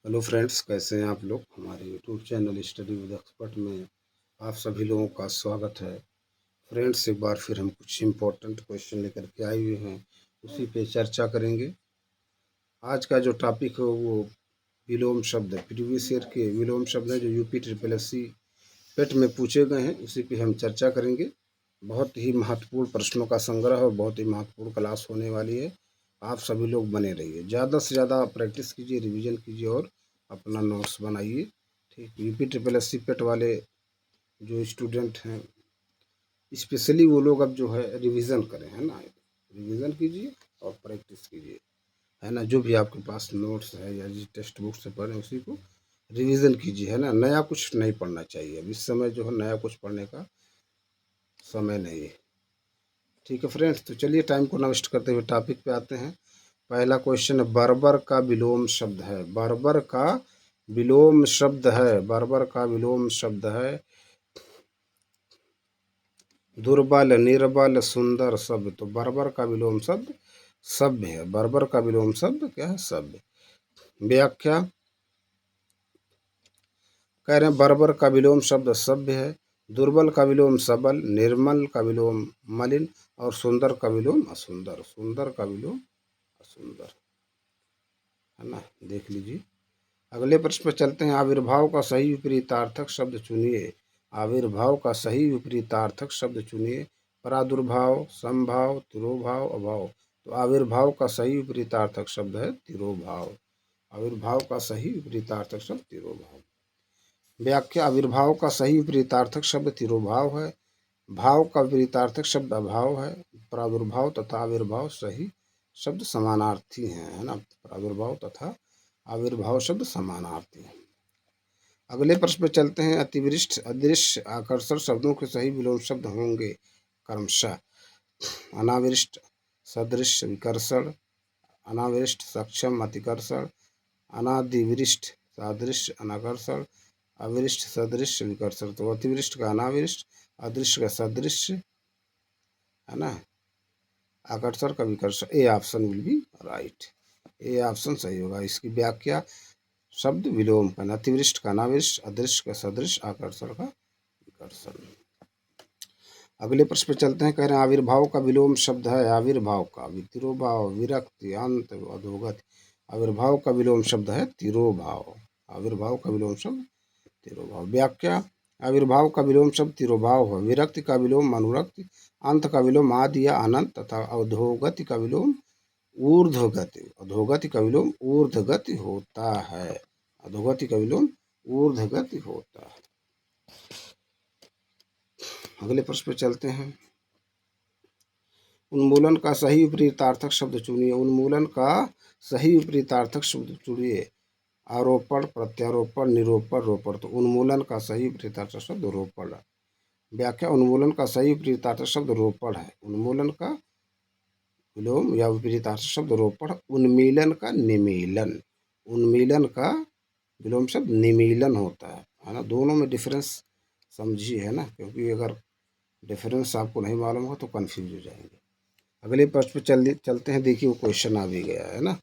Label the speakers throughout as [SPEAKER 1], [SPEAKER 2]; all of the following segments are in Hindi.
[SPEAKER 1] हेलो फ्रेंड्स, कैसे हैं आप लोग। हमारे YouTube channel study with expert में आप सभी लोगों का स्वागत है। फ्रेंड्स, एक बार फिर हम कुछ इम्पोर्टेंट क्वेश्चन लेकर के आए हुए हैं, उसी पे चर्चा करेंगे। आज का जो टॉपिक है वो विलोम शब्द है। प्रीवियस ईयर के विलोम शब्द हैं जो यूपी ट्रिपल एस सी पेट में पूछे गए हैं, उसी पे हम चर्चा करेंगे। बहुत ही महत्वपूर्ण प्रश्नों का संग्रह और बहुत ही महत्वपूर्ण क्लास होने वाली है। आप सभी लोग बने रहिए, ज़्यादा से ज़्यादा प्रैक्टिस कीजिए, रिवीजन कीजिए और अपना नोट्स बनाइए। ठीक, यूपी ट्रिपल एस सी पेट वाले जो स्टूडेंट हैं, स्पेशली वो लोग अब जो है रिवीजन करें, है ना। रिवीजन कीजिए और प्रैक्टिस कीजिए, है ना। जो भी आपके पास नोट्स है या जिस टेक्स्ट बुक से पढ़ें उसी को रिवीजन कीजिए, है ना। नया कुछ नहीं पढ़ना चाहिए, अब इस समय जो है नया कुछ पढ़ने का समय नहीं है। ठीक है फ्रेंड्स, तो चलिए टाइम को नष्ट करते हुए टॉपिक पे आते हैं। पहला क्वेश्चन है, बर्बर का विलोम शब्द है। बर्बर का विलोम शब्द है। बर्बर का विलोम शब्द है दुर्बल, निर्बल, सुंदर, सभ्य। तो बर्बर का विलोम शब्द सभ्य है। बर्बर का विलोम शब्द क्या है? सभ्य। व्याख्या कह रहे हैं बर्बर का विलोम शब्द सभ्य है, दुर्बल का विलोम सबल, निर्मल का विलोम मलिन और सुंदर का विलोम असुंदर। सुंदर का विलोम असुंदर, है ना। देख लीजिए। अगले प्रश्न पर चलते हैं। आविर्भाव का सही विपरीतार्थक शब्द चुनिए। आविर्भाव का सही विपरीतार्थक शब्द चुनिए। प्रादुर्भाव, समभाव, तिरोभाव, अभाव। तो आविर्भाव का सही विपरीतार्थक शब्द है तिरोभाव। आविर्भाव का सही विपरीतार्थक शब्द तिरोभाव। व्याख्या, आविर्भाव का सही विपरीतार्थक शब्द तिरोभाव है। भाव का विपरीतार्थक शब्द अभाव है। प्रादुर्भाव तथा आविर्भाव सही शब्द समानार्थी हैं, है ना। प्रादुर्भाव तथा आविर्भाव शब्द समानार्थी हैं। अगले प्रश्न पे चलते हैं। अतिवृष्ट, अदृश्य, आकर्षण शब्दों के सही विलोम शब्द होंगे क्रमशः अनावृष्ट, सदृश, विकर्षण। अनावृष्ट, सक्षम, अतिकर्षण। अनादिवृष्ट, सादृश्य, अनाकर्षण। अवृष्ट, सदृश, विकर्षण। तो अतिवृष्ट का अनावृष्ट, अदृश्य का सदृश्य, है ना। आकर्षण का विकर्षण। A option will be right. A option सही होगा। इसकी व्याख्या, शब्द विलोम का अतिवृष्ट का अनावृष्ट, अदृश्य का सदृश, आकर्षण का विकर्षण। अगले प्रश्न पे चलते हैं। कह रहे हैं आविर्भाव का विलोम शब्द है। आविर्भाव का तिरोभाव, विरक्ति, अंत, अधोगति। आविर्भाव का विलोम शब्द है तिरोभाव। आविर्भाव का विलोम शब्द तिरोभाव। व्याख्या, आविर्भाव का विलोम शब्द तिरोभाव है। विरक्ति का विलोम अनुरक्ति, अंत का विलोम आदि या अनंत तथा अधोगति का विलोम ऊर्ध्वगति। अधोगति का विलोम ऊर्ध्वगति होता है। अधोगति का विलोम ऊर्ध्वगति होता है। अगले प्रश्न पे चलते हैं। उन्मूलन का सही विपरीतार्थक शब्द चुनिए। उन्मूलन का सही विपरीतार्थक शब्द चुनिए। आरोपण, प्रत्यारोपण, निरूपण, रोपण। तो उन्मूलन का सही विपरीतार्थक शब्द रोपण। व्याख्या, उन्मूलन का सही विपरीतार्थक शब्द रोपण है। उन्मूलन का विलोम या विपरीतार्थक शब्द रोपण। उन्मीलन का निमीलन। उन्मीलन का विलोम शब्द निमीलन होता है ना। दोनों में डिफरेंस समझिए, है ना, क्योंकि अगर डिफरेंस आपको नहीं मालूम हो तो कंफ्यूज हो जाएंगे। अगले प्रश्न पे चलते हैं। देखिए वो क्वेश्चन आ भी गया है ना।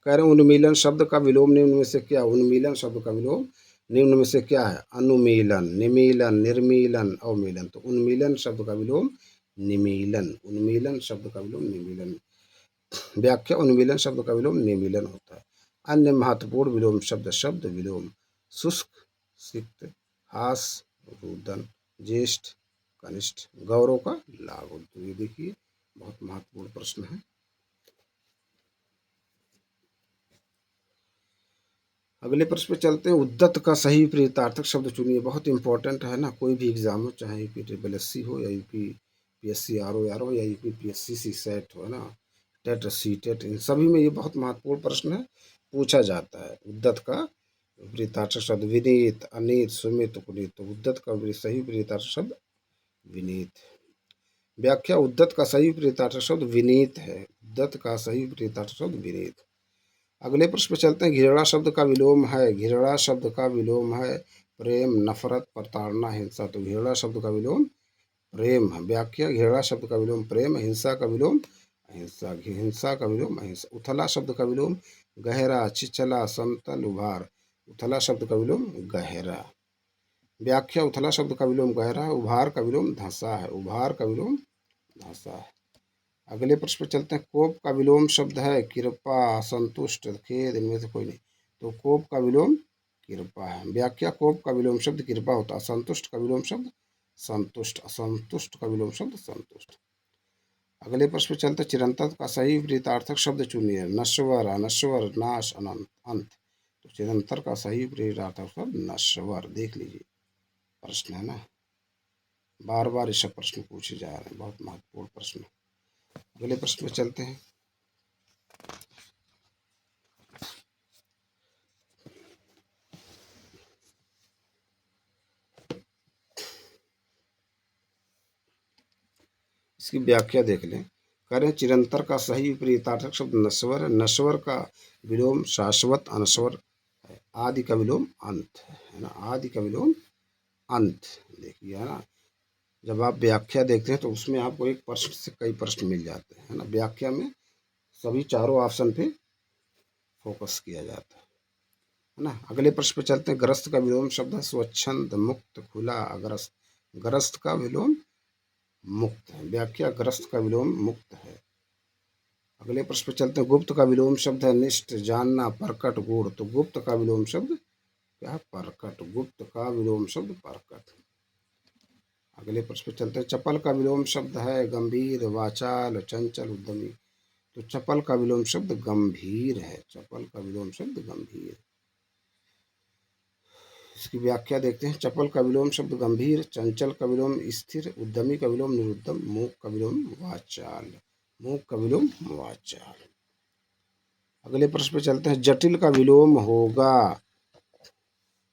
[SPEAKER 1] कह रहे हैं उन्मीलन शब्द का विलोम निम्न में से क्या? उन्मीलन शब्द का विलोम निम्न में से क्या है? अनुमीलन, निमीलन, निर्मीलन, अवमीलन। तो उन्मीलन शब्द का विलोम निमीलन। उन्मीलन शब्द का विलोम निमीलन। व्याख्या, उन्मीलन शब्द का विलोम निमीलन होता है। अन्य महत्वपूर्ण विलोम शब्द, शब्द विलोम शुष्क, सिक्त, हास, रुदन, ज्येष्ठ, कनिष्ठ, गौरव का लाभ। तो ये देखिए बहुत महत्वपूर्ण प्रश्न है। अगले प्रश्न पे चलते हैं। उद्दत का सही विपरीतार्थक शब्द चुनिए। बहुत इंपॉर्टेंट है ना, कोई भी एग्जाम हो, चाहे यूपी ट्रिपल एस सी हो या UP P S C R O या UP P S C CSAT हो, है ना, टेट सी टेट, इन सभी में ये बहुत महत्वपूर्ण प्रश्न है, पूछा जाता है। उद्दत का विपरीतार्थक शब्द विनीत, अनीत, सुमित, कुनीत। तो उद्दत का सही विपरीतार्थक शब्द विनीत। व्याख्या, उद्दत का सही विपरीतार्थक शब्द विनीत है। उद्दत का सही विपरीतार्थक शब्द विनीत। अगले प्रश्न पे चलते हैं। घृणा शब्द का विलोम है। घृणा शब्द का विलोम है प्रेम, नफरत, प्रताड़ना, हिंसा। तो घृणा शब्द का विलोम प्रेम है। व्याख्या, घृणा शब्द का विलोम प्रेम, हिंसा का विलोम हिंसा, हिंसा का विलोम अहिंसा। उथला शब्द का विलोम गहरा, छिछला, समतल, उभार। उथला शब्द का विलोम गहरा। व्याख्या, उथला शब्द का विलोम गहरा है, उभार का विलोम धंसा है, उभार का विलोम धंसा है। अगले प्रश्न पर चलते हैं। कोप का विलोम शब्द है कृपा, संतुष्ट, खेद, इनमें से कोई नहीं। तो कोप का विलोम कृपा है। व्याख्या, कोप का विलोम शब्द कृपा होता है। असंतुष्ट का विलोम शब्द संतुष्ट, असंतुष्ट का विलोम शब्द संतुष्ट। अगले प्रश्न पर चलते हैं। चिरंतन का सही विपरीतार्थक शब्द चुनिए। नश्वर, अनश्वर, नाश, अनंत, अंत। तो चिरंतर का सही विपरीतार्थक शब्द नश्वर। देख लीजिए प्रश्न है ना, बार बार ये सब प्रश्न पूछे जा रहे हैं, बहुत महत्वपूर्ण प्रश्न। अगले प्रश्न पे चलते हैं। इसकी व्याख्या देख लें। कह रहे हैं चिरंतर का सही विपरीतार्थक शब्द नश्वर है। नश्वर का विलोम शाश्वत, अनश्वर है। आदि का विलोम अंत है ना, आदि का विलोम अंत। देखिए है ना, जब आप व्याख्या देखते हैं तो उसमें आपको एक प्रश्न से कई प्रश्न मिल जाते हैं, है ना। व्याख्या में सभी चारों ऑप्शन पे फोकस किया जाता है ना। अगले प्रश्न पे चलते हैं। ग्रस्त का विलोम शब्द है स्वच्छंद, मुक्त, खुला, अग्रस्त। ग्रस्त का विलोम मुक्त है। व्याख्या, ग्रस्त का विलोम मुक्त है। अगले प्रश्न पे चलते हैं। गुप्त का विलोम शब्द है निष्ठ, जानना, प्रकट, गूढ़। तो गुप्त का विलोम शब्द क्या है? प्रकट। गुप्त का विलोम शब्द प्रकट। अगले प्रश्न पे चलते हैं। चपल का विलोम शब्द है गंभीर, वाचाल, चंचल, उद्यमी। तो चपल का विलोम शब्द गंभीर है। चपल का विलोम शब्द गंभीर। इसकी व्याख्या देखते हैं। चपल का विलोम शब्द गंभीर, चंचल का विलोम स्थिर, उद्यमी का विलोम निरुद्यम, मूक का विलोम वाचाल। मूक का विलोम वाचाल। अगले प्रश्न पे चलते हैं। जटिल का विलोम होगा,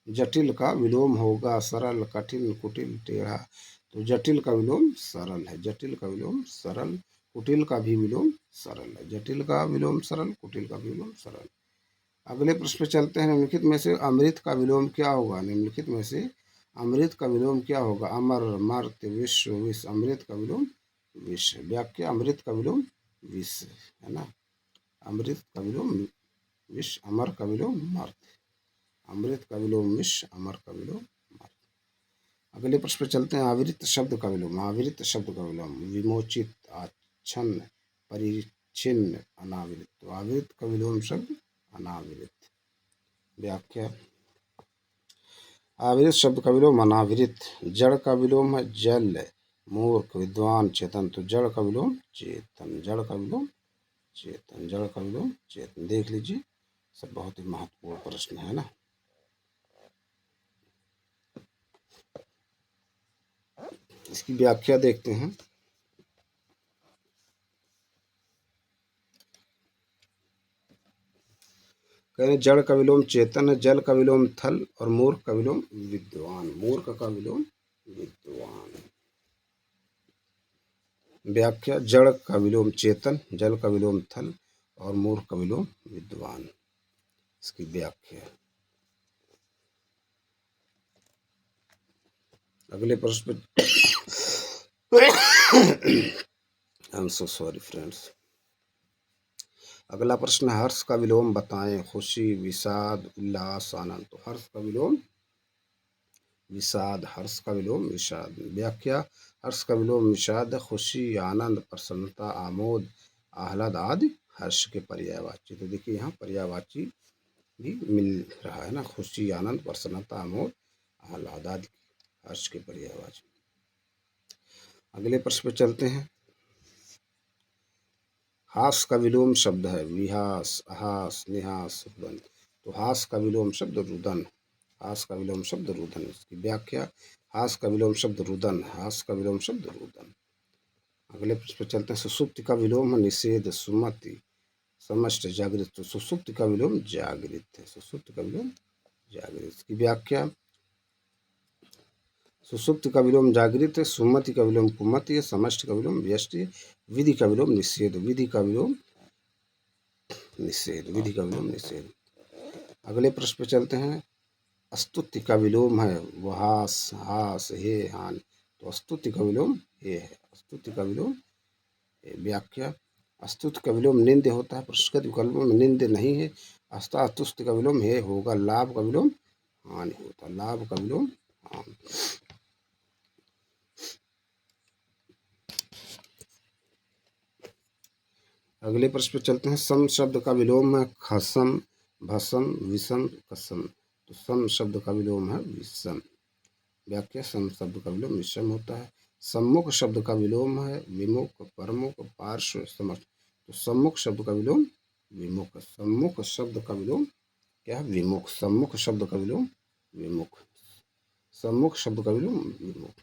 [SPEAKER 1] जटिल का विलोम होगा सरल, कठिन, कुटिल, टेढ़ा। तो जटिल का विलोम सरल है। जटिल का विलोम सरल, कुटिल का भी विलोम सरल है। जटिल का विलोम सरल, कुटिल का भी विलोम सरल। अगले प्रश्न पे चलते हैं। निम्नलिखित में से अमृत का विलोम क्या होगा? निम्नलिखित में से अमृत का विलोम क्या होगा? अमर, मर्त्य, विश्व, विष। अमृत का विलोम विष। व्याख्या, अमृत का विलोम विष है ना। अमृत का विलोम विष, अमर का विलोम मर्त्य। अमृत का विलोम विष, अमर का विलोम मर्त्य। अगले प्रश्न पे चलते हैं। आवृत शब्द का विलोम। आवृत शब्द का विलोम विमोचित, आच्छन्न, परिच्छिन्न, अनावृत। तो आवृत का विलोम शब्द अनावृत। व्याख्या, आवृत शब्द का विलोम अनावृत। जड़ का विलोम है जल, मूर्ख, विद्वान, चेतन। तो जड़ का विलोम चेतन। जड़ का विलोम चेतन। जड़ का विलोम चेतन। देख लीजिए, सब बहुत ही महत्वपूर्ण प्रश्न है ना। इसकी व्याख्या देखते हैं। कह रहे जड़ का विलोम चेतन है, जल का विलोम थल और मूर्ख का विलोम विद्वान। मूर्ख का विलोम विद्वान। व्याख्या, जड़ का विलोम चेतन, जल का विलोम थल और मूर्ख का विलोम विद्वान। इसकी व्याख्या। अगले प्रश्न पे I am so sorry friends. अगला प्रश्न है। हर्ष का विलोम बताएं। खुशी, विषाद, उल्लास, आनंद। तो हर्ष का विलोम विषाद। हर्ष का विलोम विषाद। व्याख्या, हर्ष का विलोम विषाद, खुशी, आनंद, प्रसन्नता, आमोद, आह्लाद आदि हर्ष के पर्यायवाची। तो देखिए यहाँ पर्यायवाची भी मिल रहा है ना। खुशी, आनंद, प्रसन्नता, आमोद, आह्लाद आदि हर्ष के पर्यायवाची। अगले प्रश्न पे चलते हैं। हास का विलोम शब्द है विहास, अहास, निहास, रुदन। तो हास का विलोम शब्द रुदन। हास का विलोम शब्द रुदन। इसकी व्याख्या, हास का विलोम शब्द रुदन। हास का विलोम शब्द रुदन। अगले प्रश्न पर चलते हैं। सुसुप्ति का विलोम है निषेध, सुमति, समष्टि, जागृत। तो सुसुप्ति का विलोम जागृत है। सुसुप्ति का विलोम जागृत। इसकी व्याख्या, सुसुप्ति का विलोम जागृत है, सुमति का विलोम कुमति है, समष्टि का विलोम व्यष्टि, विधि का विलोम निषेध। विधि का विलोम निषेध। विधि का विलोम निषेध। अगले प्रश्न पे चलते हैं। स्तुति का विलोम है वहास, हास, हे, हान। तो स्तुति का विलोम हे है। स्तुति का विलोम हे। व्याख्या, अस्तुत का विलोम निंद्य होता है, पुरस्कृत विकल्प में निंद्य नहीं है। अस्तास्तुस्त का विलोम है होगा। लाभ का विलोम हानि होता है, लाभ का विलोम हानि। अगले प्रश्न पे चलते हैं। सम शब्द का विलोम है खसम, भसम, विषम, कसम। तो सम शब्द का विलोम है विषम। व्याख्या सम शब्द का विलोम विषम होता है। सम्मुख शब्द का विलोम है विमुख, प्रमुख, पार्श्व, समर्थ। तो सम्मुख शब्द का विलोम विमुख। सम्मुख शब्द का विलोम क्या है? विमुख। सम्मुख शब्द का विलोम विमुख। सम्मुख शब्द का विलोम विमुख।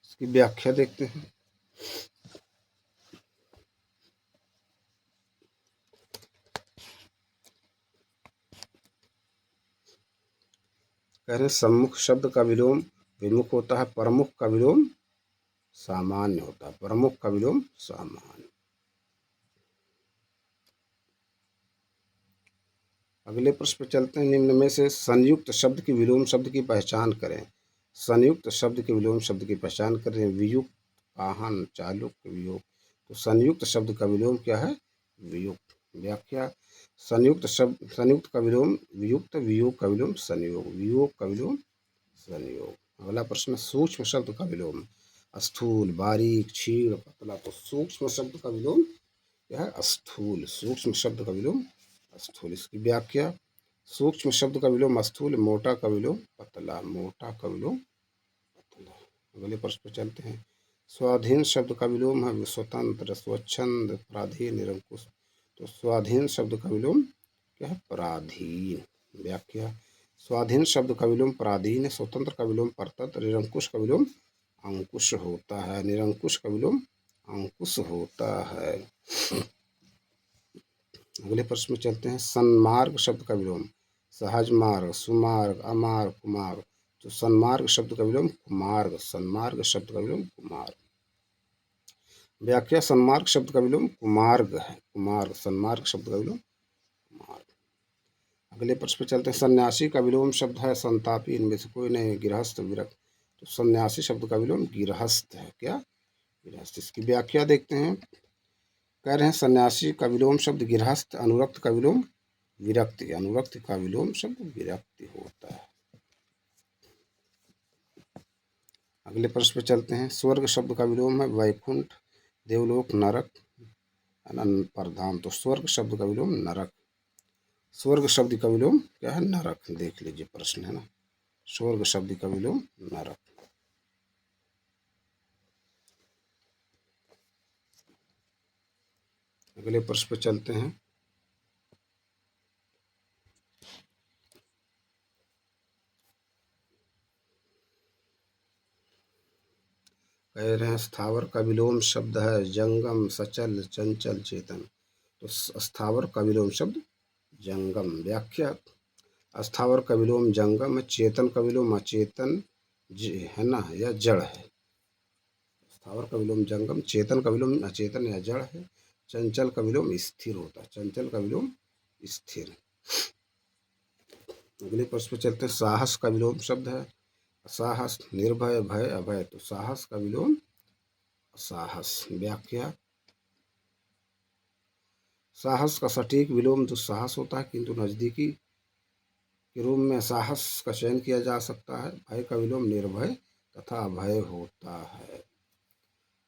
[SPEAKER 1] इसकी व्याख्या देखते हैं। कह रहे हैं सम्मुख शब्द का विलोम विमुख होता है। प्रमुख का विलोम सामान्य होता है। प्रमुख का विलोम सामान्य। अगले प्रश्न पर चलते हैं। निम्न में से संयुक्त शब्द की विलोम शब्द की पहचान करें। संयुक्त शब्द के विलोम शब्द की पहचान करें। वियुक्त, वाहन, चालुक्य, वियोग। तो संयुक्त शब्द का विलोम क्या है? वियुक्त। व्याख्या संयुक्त शब्द, संयुक्त का विलोम वियुक्त, वियोग का विलोम संयोग, वियोग का विलोम संयोग। अगला प्रश्न सूक्ष्म शब्द का विलोम। स्थूल, बारीक, क्षीण, पतला। तो सूक्ष्म शब्द का विलोम क्या है? स्थूल। सूक्ष्म शब्द का विलोम स्थूल। इसकी व्याख्या सूक्ष्म शब्द का विलोम स्थूल, मोटा का विलोम पतला, मोटा का विलोम पतला। अगले प्रश्न पर चलते हैं। स्वाधीन शब्द का विलोम है स्वतंत्र, स्वच्छंद, पराधीन, निरंकुश। तो स्वाधीन शब्द का विलोम क्या है? पराधीन। व्याख्या स्वाधीन शब्द का विलोम पराधीन है। स्वतंत्र का विलोम परतंत्र, निरंकुश का विलोम अंकुश होता है। निरंकुश का विलोम अंकुश होता है। अगले प्रश्न में चलते हैं। सन्मार्ग शब्द का विलोम सहज मार्ग, सुमार्ग, अमार्ग, कुमार्ग। तो सन्मार्ग शब्द का विलोम कुमार्ग। सन्मार्ग शब्द का विलोम कुमार्ग। व्याख्या सन्मार्ग शब्द का विलोम कुमार्ग है। कुमार्ग। सन्मार्ग शब्द का विलोम कुमार्ग। अगले प्रश्न पे चलते हैं। सन्यासी का विलोम शब्द है संतापी, इनमें से कोई नहीं। गृहस्थ, विरक्त। तो सन्यासी शब्द का विलोम गृहस्थ है। क्या? गृहस्थ। इसकी व्याख्या देखते हैं। कह रहे हैं सन्यासी का विलोम शब्द गृहस्थ, अनुरक्त का विलोम विरक्ति, अनुरक्त का विलोम शब्द विरक्ति होता है। अगले प्रश्न पे चलते हैं। स्वर्ग शब्द का विलोम है वैकुंठ, देवलोक, नरक, अनंत, परधाम। तो स्वर्ग शब्द का विलोम नरक। स्वर्ग शब्द का विलोम क्या है? नरक। देख लीजिए प्रश्न है ना। स्वर्ग शब्द का विलोम नरक। अगले प्रश्न पे चलते हैं। कह रहे हैं स्थावर का विलोम शब्द है जंगम, सचल, चंचल, चेतन। तो स्थावर का विलोम शब्द जंगम। व्याख्या स्थावर का विलोम जंगम है। चेतन का विलोम अचेतन है ना, या जड़ है। स्थावर का विलोम जंगम, चेतन का विलोम अचेतन या जड़ है। चंचल का विलोम स्थिर होता है। चंचल का विलोम स्थिर। अगले प्रश्न पे चलते हैं। साहस का विलोम शब्द है साहस, निर्भय, भय, अभय। तो साहस का विलोम साहस। व्याख्या साहस का सटीक विलोम दुस्साहस होता है, किंतु नजदीकी के रूप में साहस का चयन किया जा सकता है। भय का विलोम निर्भय तथा अभय होता है।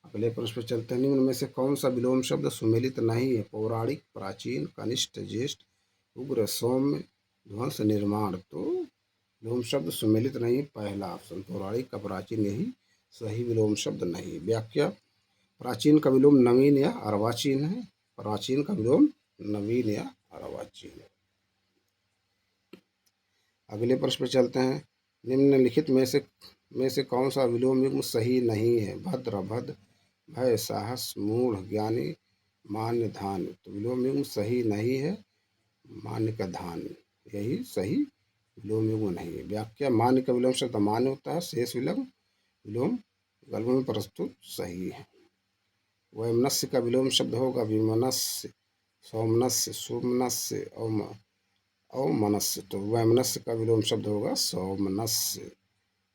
[SPEAKER 1] अगले प्रश्न पर चलते हैं। निम्न में से कौन सा विलोम शब्द सुमेलित नहीं है? पौराणिक, प्राचीन, कनिष्ठ, ज्येष्ठ, उग्र, सौम्य, ध्वंस, निर्माण। तो विलोम शब्द सुमेलित नहीं। पहला ऑप्शन पौराणिक का प्राचीन यही सही विलोम शब्द नहीं। व्याख्या प्राचीन का विलोम नवीन या अर्वाचीन है। प्राचीन का विलोम नवीन या अर्वाचीन है। अगले प्रश्न पर चलते हैं। निम्नलिखित में से कौन सा विलोम युग्म सही नहीं है? भद्र, अभद्र, भय, साहस, मूढ़, ज्ञानी, मान्य, धान। तो विलोम युग्म सही नहीं है। मान्य का धान यही सही विलोम युग्म नहीं है। व्याख्या मान्य का विलोम शब्द मान्य होता है। शेष विलोम गल्प में प्रस्तुत सही है। वैमनस्य का विलोम शब्द होगा विमनस्य, सौमनस्य, सुमनस्य, अवमनस्य। तो वैमनस्य का विलोम शब्द होगा सौमनस्य।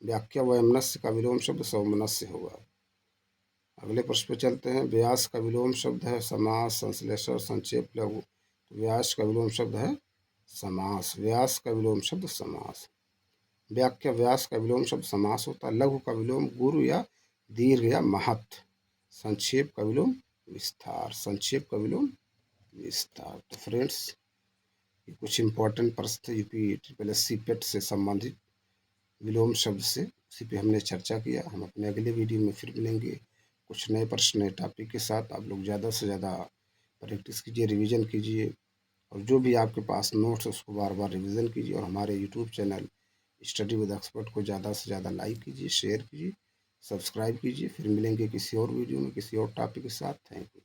[SPEAKER 1] व्याख्या वैमनस्य का विलोम शब्द सौमनस्य होगा। अगले प्रश्न पे चलते हैं। व्यास का विलोम शब्द है समास, संश्लेषण, संक्षेप, लघु। तो व्यास का विलोम शब्द है समास। व्यास का विलोम शब्द समास। व्याख्या। व्यास का विलोम शब्द समास होता है। लघु का विलोम गुरु या दीर्घ या महत्। संक्षेप का विलोम विस्तार। संक्षेप का विलोम विस्तार। तो फ्रेंड्स, ये कुछ इंपॉर्टेंट प्रश्न थे यूपी ट्रिपल एस सी पेट से संबंधित विलोम शब्द से, उसी पे हमने चर्चा किया। हम अपने अगले वीडियो में फिर मिलेंगे कुछ नए प्रश्न, नए टॉपिक के साथ। आप लोग ज़्यादा से ज़्यादा प्रैक्टिस कीजिए, रिवीजन कीजिए, और जो भी आपके पास नोट्स है उसको बार बार रिवीजन कीजिए। और हमारे YouTube channel study with expert को ज़्यादा से ज़्यादा लाइक कीजिए, शेयर कीजिए, सब्सक्राइब कीजिए। फिर मिलेंगे किसी और वीडियो में किसी और टॉपिक के साथ। Thank you.